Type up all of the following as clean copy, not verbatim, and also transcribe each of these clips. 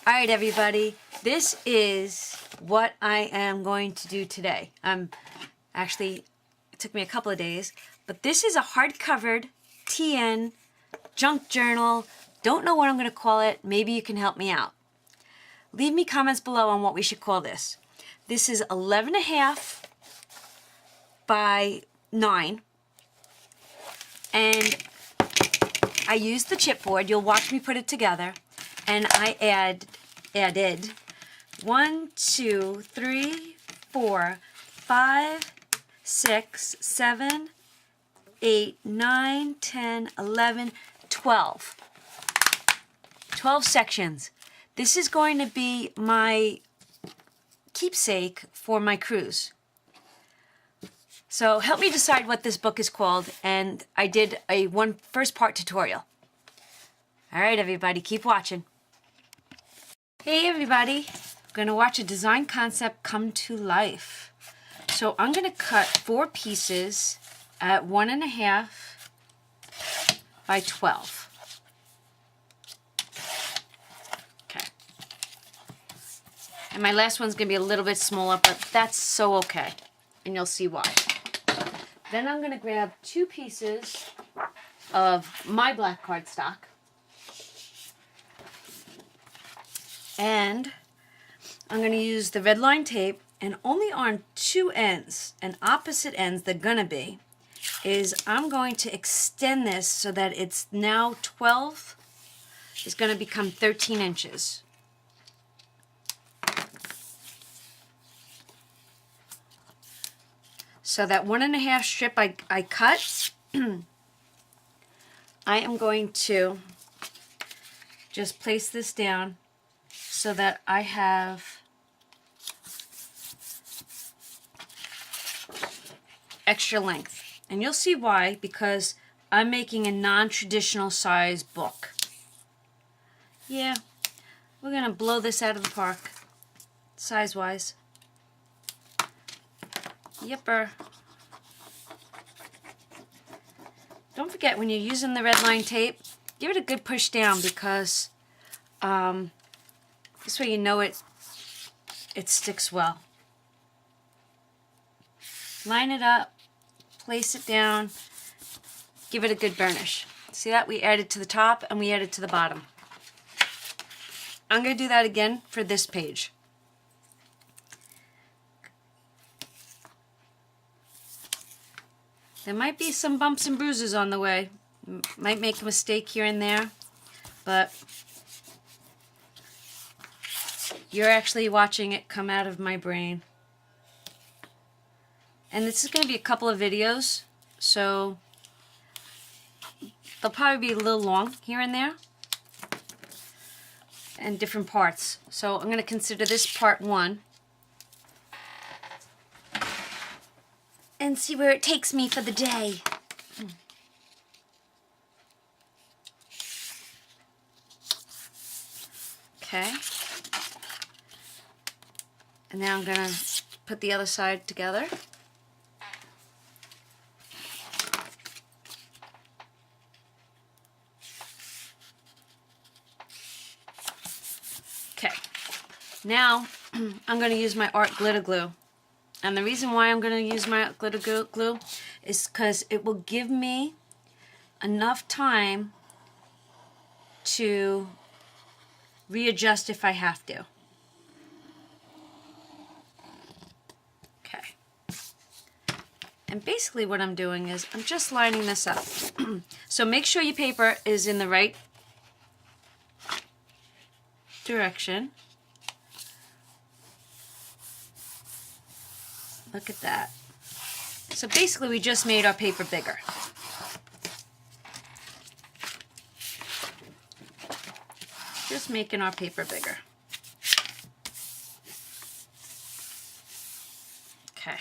Alright everybody, this is what I am going to do today. Actually, it took me a couple of days, but this is a hard-covered TN junk journal. Don't know what I'm going to call it. Maybe you can help me out. Leave me comments below on what we should call this. This is 11.5 by 9, and I used the chipboard. You'll watch me put it together. And I added 1, 2, 3, 4, 5, 6, 7, 8, 9, 10, 11, 12. 12 sections. This is going to be my keepsake for my cruise. So help me decide what this book is called, and I did a first part tutorial. Alright everybody, keep watching. Hey everybody, I'm going to watch a design concept come to life. So I'm going to cut 4 pieces at 1.5 by 12. Okay. And my last one's going to be a little bit smaller, but that's so okay. And you'll see why. Then I'm going to grab 2 pieces of my black cardstock. And I'm going to use the red line tape, and only on 2 ends, and opposite ends they're going to be, is I'm going to extend this so that it's now 12 is going to become 13 inches. So that 1.5 strip I cut, I am going to just place this down so that I have extra length. And you'll see why, because I'm making a non-traditional size book. Yeah, we're going to blow this out of the park, size-wise. Yipper. Don't forget, when you're using the red line tape, give it a good push down, because this way you know it sticks well. Line it up, place it down, give it a good burnish. See that? We added to the top and we added to the bottom. I'm going to do that again for this page. There might be some bumps and bruises on the way. Might make a mistake here and there, but you're actually watching it come out of my brain. And this is going to be a couple of videos, so they'll probably be a little long here and there, and different parts. So I'm going to consider this part 1. And see where it takes me for the day. Okay. And now I'm going to put the other side together. Okay. Now I'm going to use my art glitter glue. And the reason why I'm going to use my glitter glue is because it will give me enough time to readjust if I have to. Okay. And basically what I'm doing is I'm just lining this up. So make sure your paper is in the right direction. Look at that. So basically we just made our paper bigger. Just making our paper bigger. Okay.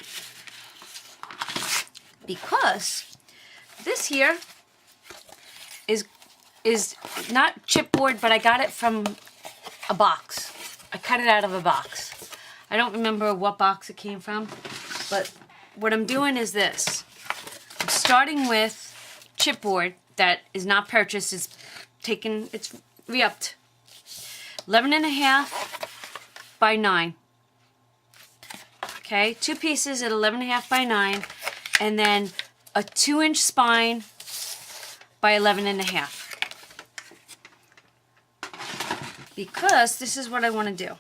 Because this here is not chipboard, but I got it from a box. I cut it out of a box. I don't remember what box it came from. But what I'm doing is this. I'm starting with chipboard that is not purchased. It's re-upped. 11.5 by 9. Okay, 2 pieces at 11.5 by 9, and then a 2-inch spine by 11.5. Because this is what I want to do.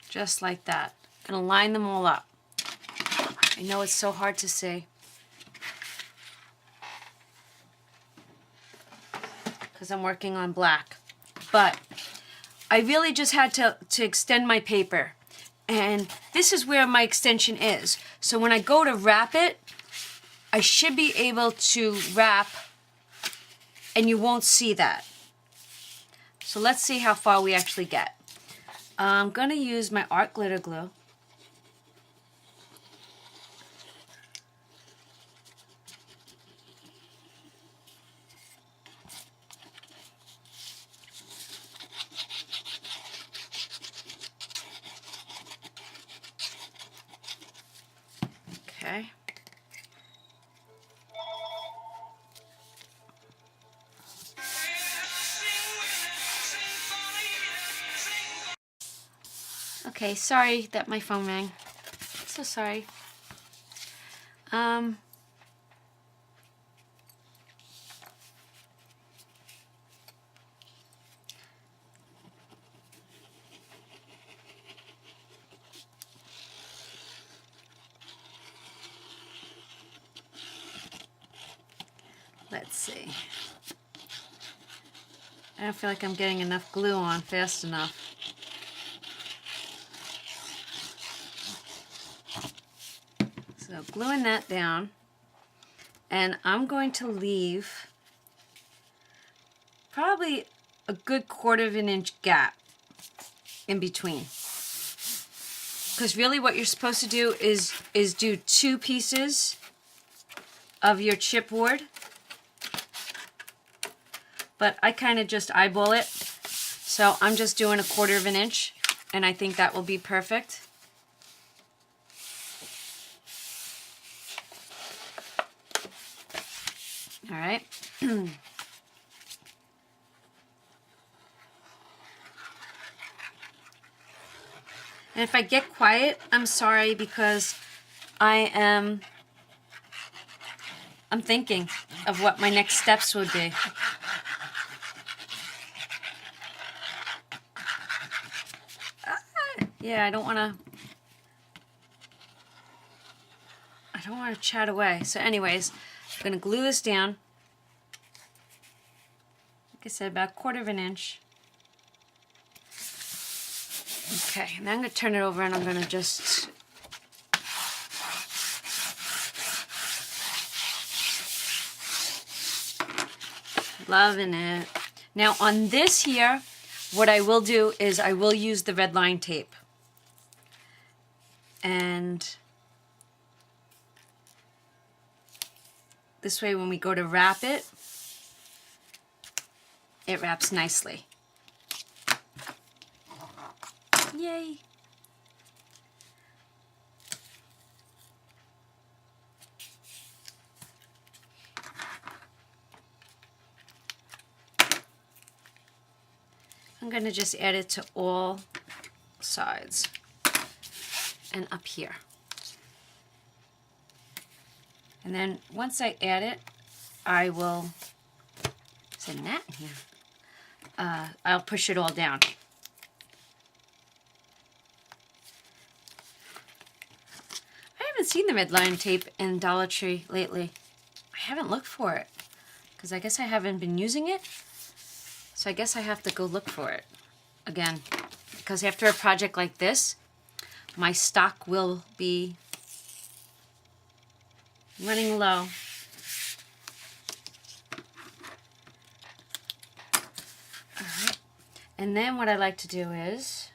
Just like that. I'm going to line them all up. I know it's so hard to see, because I'm working on black. But I really just had to extend my paper. And this is where my extension is. So when I go to wrap it, I should be able to wrap and you won't see that. So let's see how far we actually get. I'm going to use my art glitter glue. Okay. Okay, sorry that my phone rang. So sorry. Let's see. I don't feel like I'm getting enough glue on fast enough. So gluing that down, and I'm going to leave probably a good 1/4 of an inch gap in between. Because really what you're supposed to do is do 2 pieces of your chipboard. But I kind of just eyeball it. So I'm just doing a 1/4 of an inch, and I think that will be perfect. All right. And if I get quiet, I'm sorry, because I'm thinking of what my next steps would be. Yeah, I don't want to chat away. So anyways, I'm going to glue this down. Like I said, about 1/4 of an inch. Okay, now I'm going to turn it over and I'm going to just loving it. Now on this here, what I will do is I will use the red line tape. And this way when we go to wrap it, it wraps nicely. Yay! I'm going to just add it to all sides and up here. And then once I add it, I will, is a gnat in here? I'll push it all down. I haven't seen the red line tape in Dollar Tree lately. I haven't looked for it because I guess I haven't been using it. So I guess I have to go look for it again, because after a project like this, my stock will be running low. All right. And then what I like to do is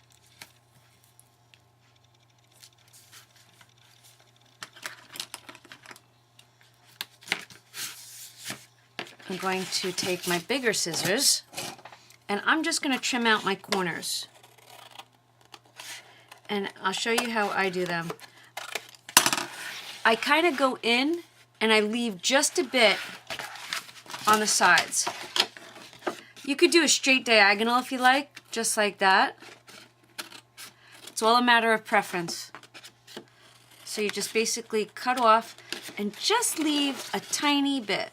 I'm going to take my bigger scissors and I'm just going to trim out my corners. And I'll show you how I do them. I kind of go in and I leave just a bit on the sides. You could do a straight diagonal if you like, just like that. It's all a matter of preference. So you just basically cut off and just leave a tiny bit.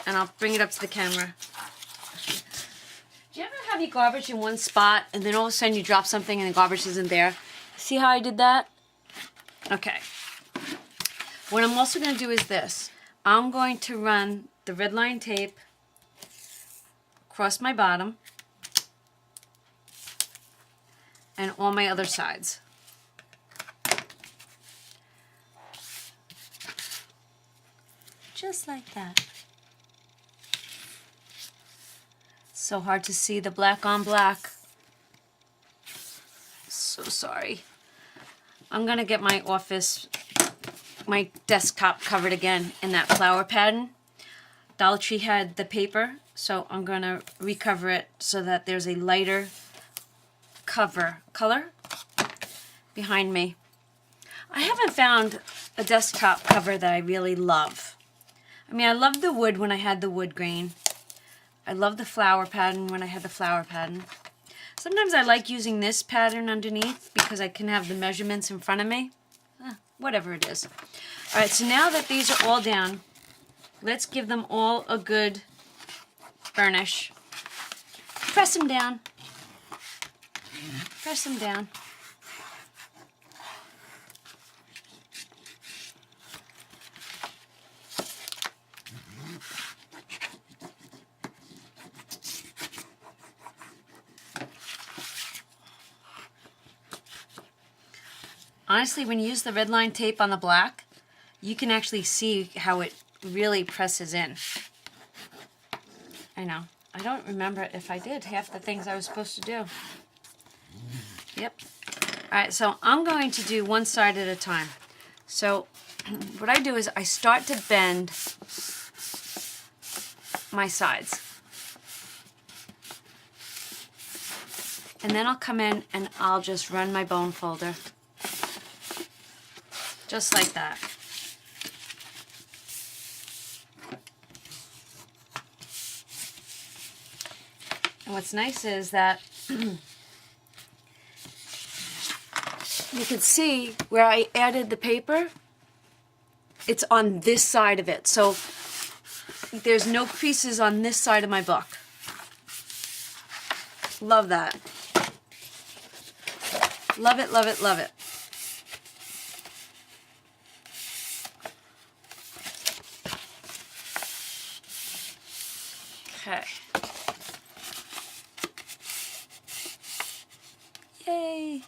And I'll bring it up to the camera. Do you ever have your garbage in one spot and then all of a sudden you drop something and the garbage isn't there? See how I did that? Okay. What I'm also going to do is this. I'm going to run the red line tape across my bottom and all my other sides. Just like that. So hard to see the black on black. So sorry. I'm gonna get my desktop covered again in that flower pattern. Dollar Tree had the paper, so I'm gonna recover it so that there's a lighter color behind me. I haven't found a desktop cover that I really love. I mean, I loved the wood when I had the wood grain. I love the flower pattern when I had the flower pattern. Sometimes I like using this pattern underneath because I can have the measurements in front of me. Whatever it is. Alright, so now that these are all down, let's give them all a good burnish. Press them down. Press them down. Honestly, when you use the red line tape on the black, you can actually see how it really presses in. I know. I don't remember if I did half the things I was supposed to do. Yep. Alright, so I'm going to do one side at a time. So what I do is I start to bend my sides. And then I'll come in and I'll just run my bone folder. Just like that. And what's nice is that you can see where I added the paper, it's on this side of it. So there's no creases on this side of my book. Love that. Love it, love it, love it. Okay. Yay.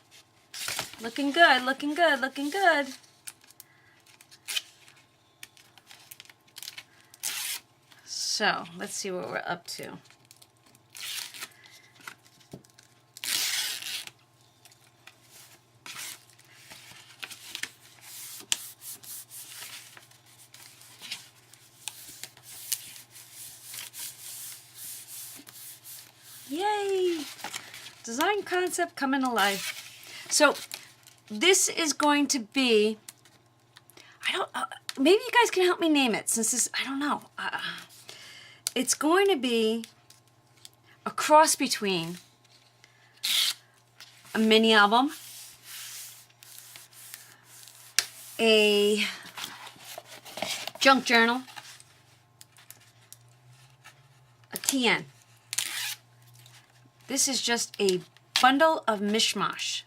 Looking good, looking good, looking good. So, let's see what we're up to. Yay! Design concept coming alive. So this is going to be, maybe you guys can help me name it since this, I don't know. It's going to be a cross between a mini album, a junk journal, a TN. This is just a bundle of mishmash.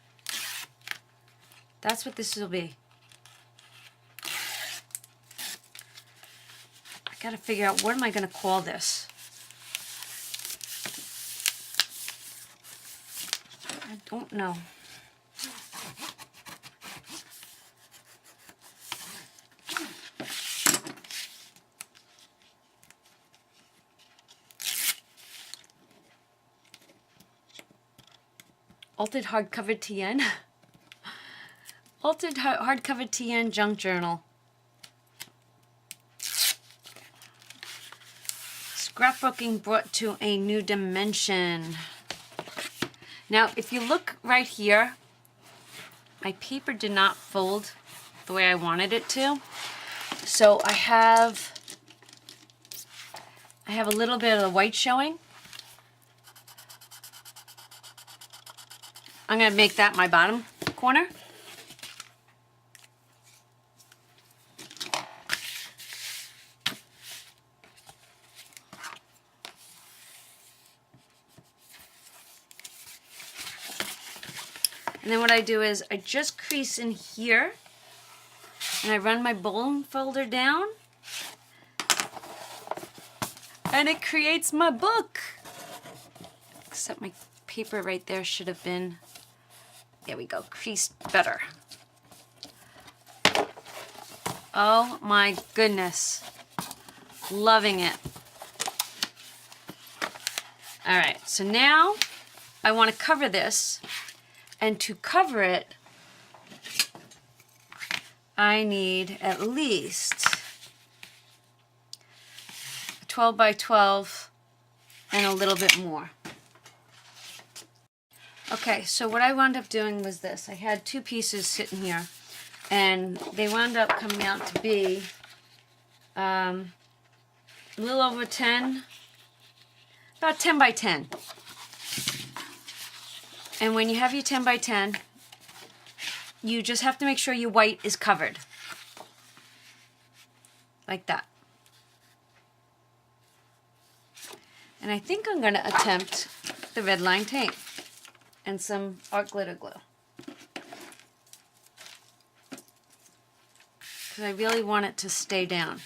That's what this will be. I gotta figure out what am I gonna call this. I don't know. Altered hardcover TN. Altered hardcover TN junk journal. Scrapbooking brought to a new dimension. Now, if you look right here, my paper did not fold the way I wanted it to. So I have a little bit of the white showing. I'm going to make that my bottom corner. And then what I do is I just crease in here and I run my bone folder down and it creates my book. Except my paper right there should have been, there we go, creased better. Oh my goodness. Loving it. All right, so now I want to cover this. And to cover it, I need at least 12 by 12 and a little bit more. Okay, so what I wound up doing was this. I had two pieces sitting here, and they wound up coming out to be a little over 10, about 10 by 10. And when you have your 10 by 10, you just have to make sure your white is covered. Like that. And I think I'm going to attempt the red line tape and some art glitter glue. Because I really want it to stay down.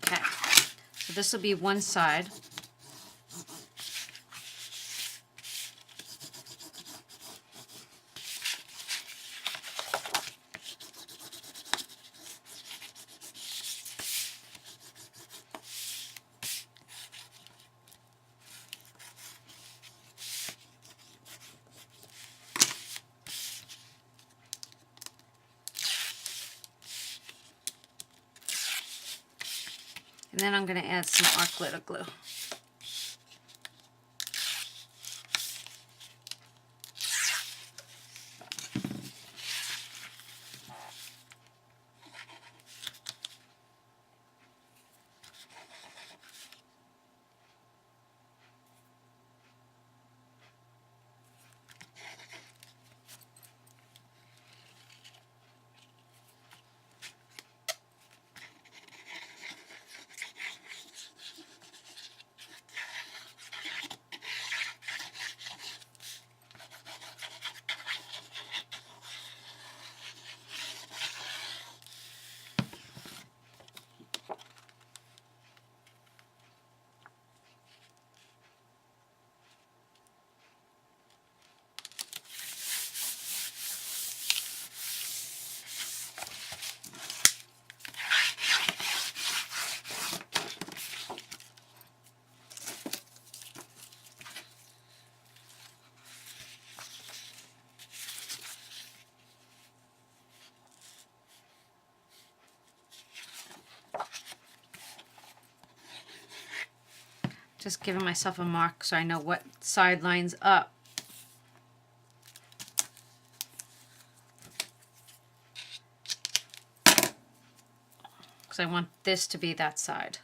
Okay, so this will be one side. And then I'm going to add some art glitter glue. Just giving myself a mark so I know what side lines up. Because I want this to be that side.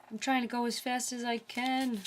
I'm trying to go as fast as I can.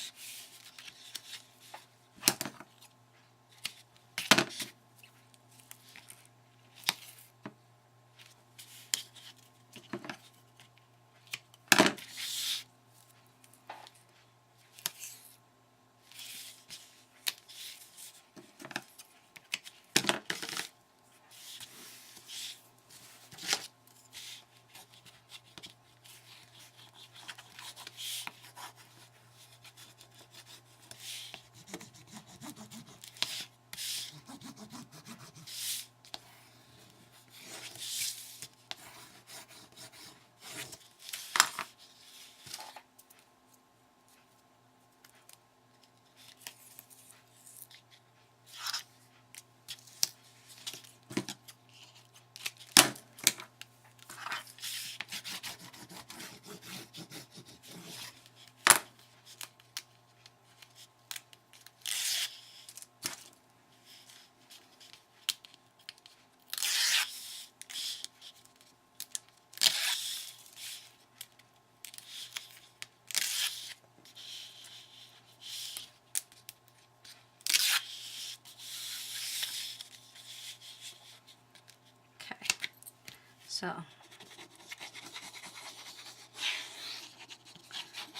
So I'm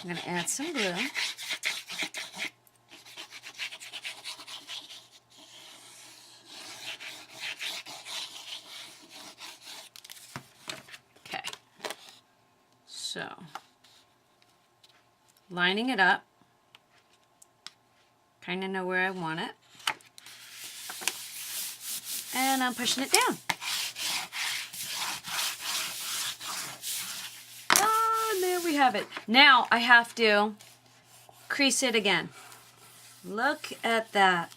going to add some glue. Okay. So lining it up. Kind of know where I want it. And I'm pushing it down. Oh, and there we have it. Now I have to crease it again. Look at that.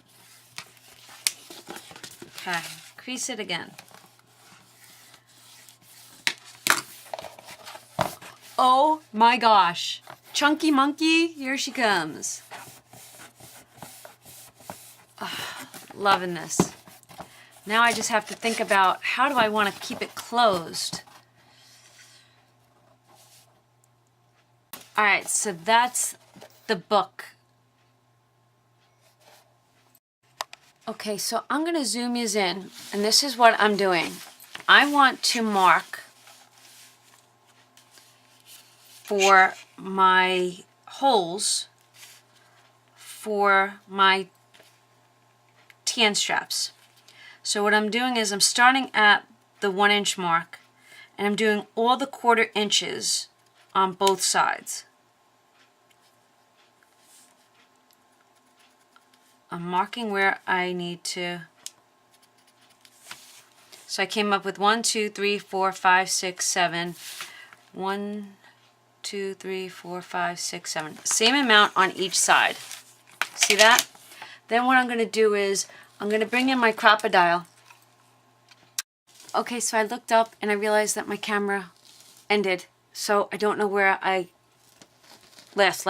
Okay, crease it again. Oh my gosh. Chunky Monkey, here she comes. Oh, loving this. Now I just have to think about how do I want to keep it closed. Alright, so that's the book. Okay, so I'm going to zoom you in, and this is what I'm doing. I want to mark for my holes for my tan straps. So what I'm doing is I'm starting at the 1 inch mark, and I'm doing all the 1/4 inches on both sides. I'm marking where I need to. So I came up with 1, 2, 3, 4, 5, 6, 7. 1, 2, 3, 4, 5, 6, 7. Same amount on each side. See that? Then what I'm going to do is I'm going to bring in my crocodile. Okay, so I looked up and I realized that my camera ended. So I don't know where I left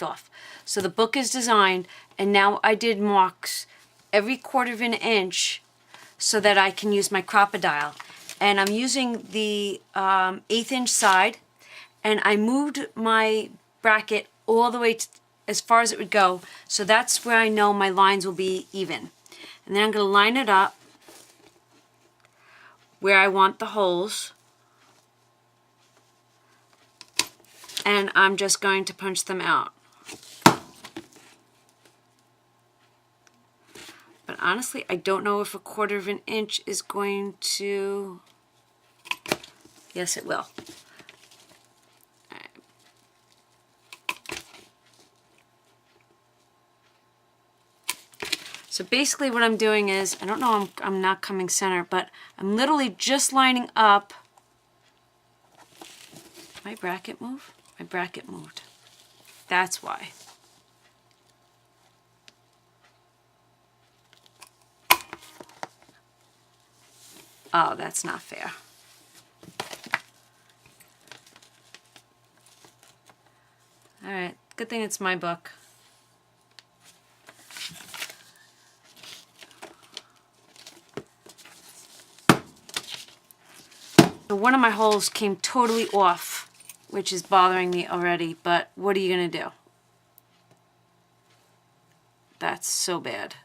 off. So the book is designed, and now I did marks every 1/4 inch so that I can use my crocodile. And I'm using the 1/8 inch side, and I moved my bracket all the way as far as it would go. So that's where I know my lines will be even. And then I'm going to line it up where I want the holes. And I'm just going to punch them out. But honestly, I don't know if a 1/4 inch is going to... Yes, it will. So basically what I'm doing is, I don't know, I'm not coming center, but I'm literally just lining up. Did my bracket move? My bracket moved. That's why. Oh, that's not fair. All right, good thing it's my book. So one of my holes came totally off, which is bothering me already, but what are you going to do? That's so bad.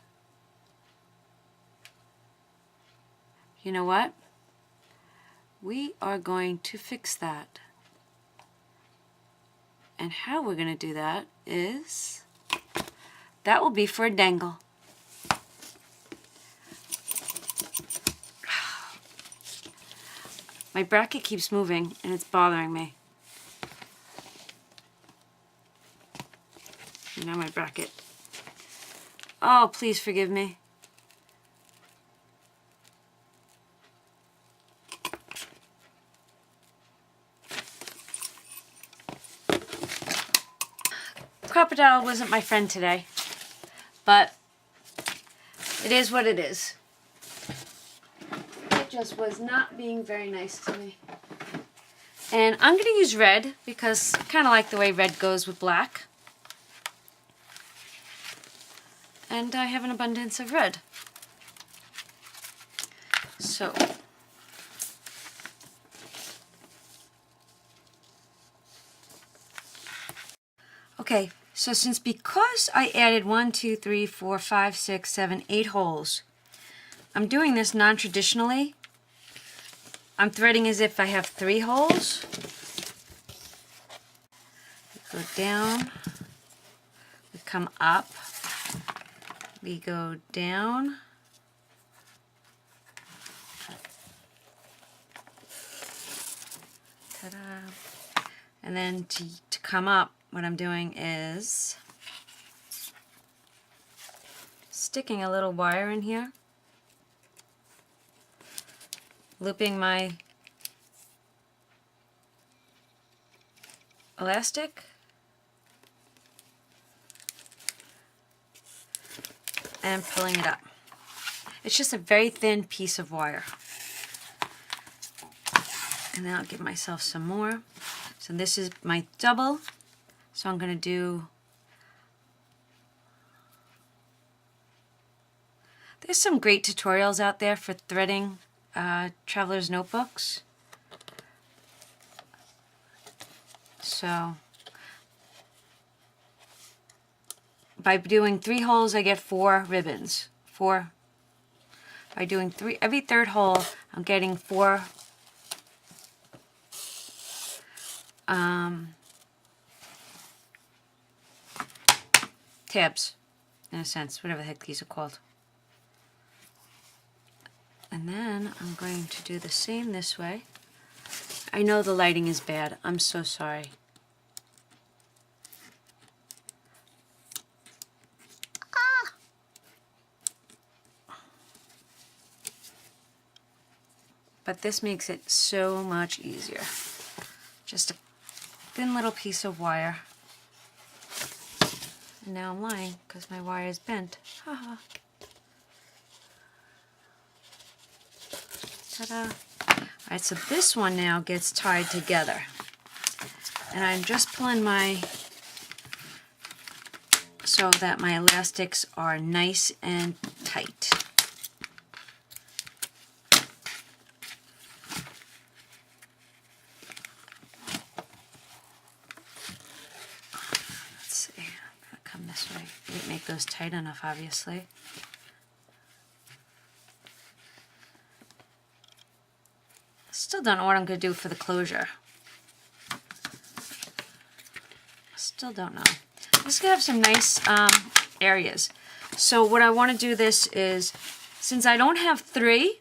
You know what? We are going to fix that. And how we're going to do that is, that will be for a dangle. My bracket keeps moving and it's bothering me. Now my bracket. Oh, please forgive me. Crocodile wasn't my friend today, but it is what it is. It just was not being very nice to me. And I'm going to use red because I kind of like the way red goes with black. And I have an abundance of red. So, okay, so because I added 1, 2, 3, 4, 5, 6, 7, 8 holes, I'm doing this non-traditionally. I'm threading as if I have 3 holes. We go down, we come up, we go down, ta-da. And then to come up, what I'm doing is sticking a little wire in here, looping my elastic, and pulling it up. It's just a very thin piece of wire. And then I'll give myself some more. So this is my double. So I'm going to do, there's some great tutorials out there for threading traveler's notebooks. So by doing 3 holes, I get 4 ribbons. 4. By doing every third hole, I'm getting 4 tabs, in a sense, whatever the heck these are called. And then I'm going to do the same this way. I know the lighting is bad. I'm so sorry. But this makes it so much easier. Just a thin little piece of wire. And now I'm lying because my wire is bent. Haha. Ta-da. Alright, so this one now gets tied together. And I'm just pulling so that my elastics are nice and tight. Let's see, I'm going to come this way. I didn't make those tight enough, obviously. Still don't know what I'm going to do for the closure. Still don't know. This is going to have some nice areas. So what I want to do this is, since I don't have 3,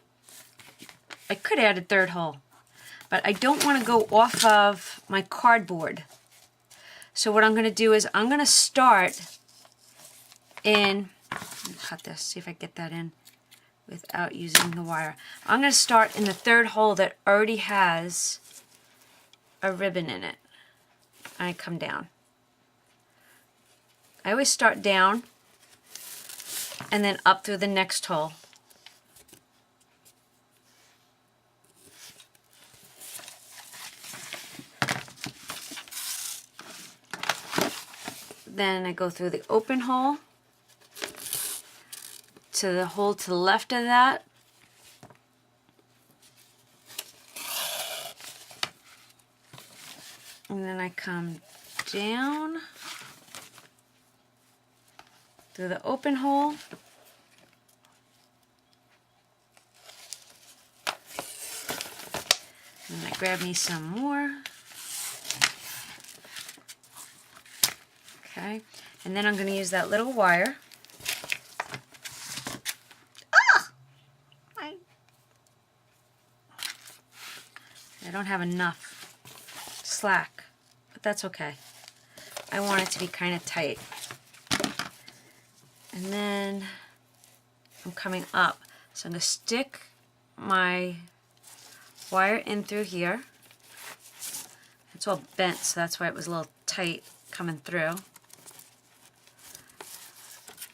I could add a 3rd hole, but I don't want to go off of my cardboard. So what I'm going to do is I'm going to start in, let me cut this, see if I get that in without using the wire. I'm going to start in the 3rd hole that already has a ribbon in it. I come down. I always start down and then up through the next hole. Then I go through the open hole to the hole to the left of that. And then I come down through the open hole. And I grab me some more. Okay, and then I'm going to use that little wire. I don't have enough slack, but that's okay. I want it to be kind of tight. And then I'm coming up. So I'm going to stick my wire in through here. It's all bent, so that's why it was a little tight coming through.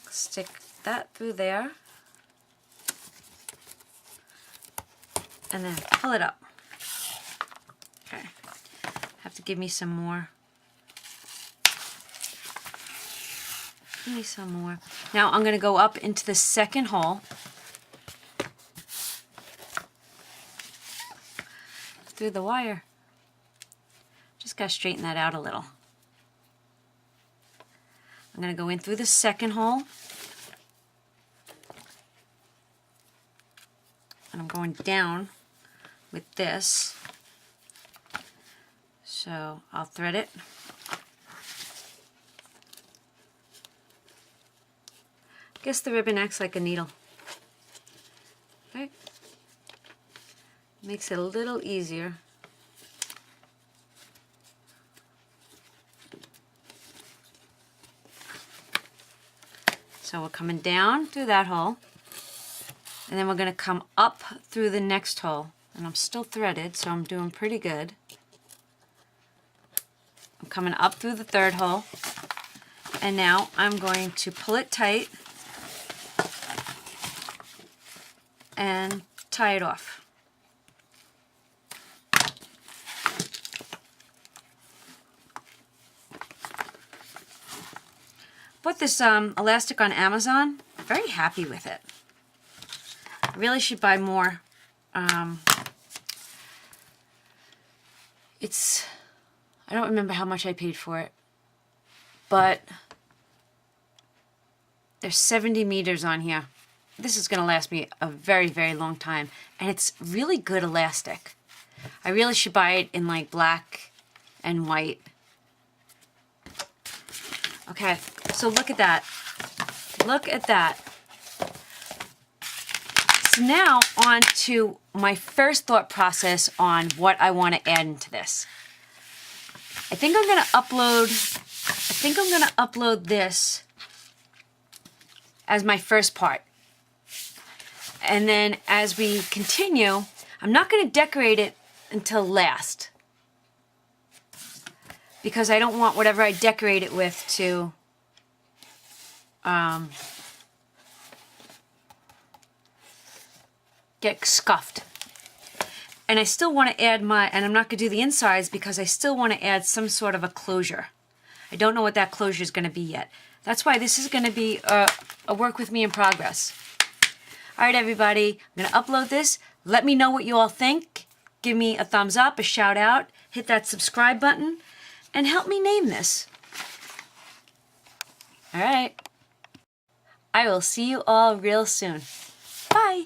Stick that through there. And then pull it up. Okay. Have to give me some more. Give me some more. Now I'm going to go up into the 2nd hole. Through the wire. Just got to straighten that out a little. I'm going to go in through the 2nd hole. And I'm going down, with this. So I'll thread it. I guess the ribbon acts like a needle. Okay. Makes it a little easier. So we're coming down through that hole, and then we're going to come up through the next hole. And I'm still threaded, so I'm doing pretty good. I'm coming up through the third hole, and now I'm going to pull it tight and tie it off. Bought this elastic on Amazon. Very happy with it. I really should buy more. I don't remember how much I paid for it, but there's 70 meters on here. This is going to last me a very, very long time, and it's really good elastic. I really should buy it in like black and white. Okay, so look at that. Look at that. So now on to my first thought process on what I want to add into this. I think I'm going to upload this as my first part. And then as we continue, I'm not going to decorate it until last, because I don't want whatever I decorate it with to get scuffed. And I still want to add and I'm not going to do the insides because I still want to add some sort of a closure. I don't know what that closure is going to be yet. That's why this is going to be a work with me in progress. All right, everybody, I'm going to upload this. Let me know what you all think. Give me a thumbs up, a shout out, hit that subscribe button, and help me name this. All right. I will see you all real soon. Bye.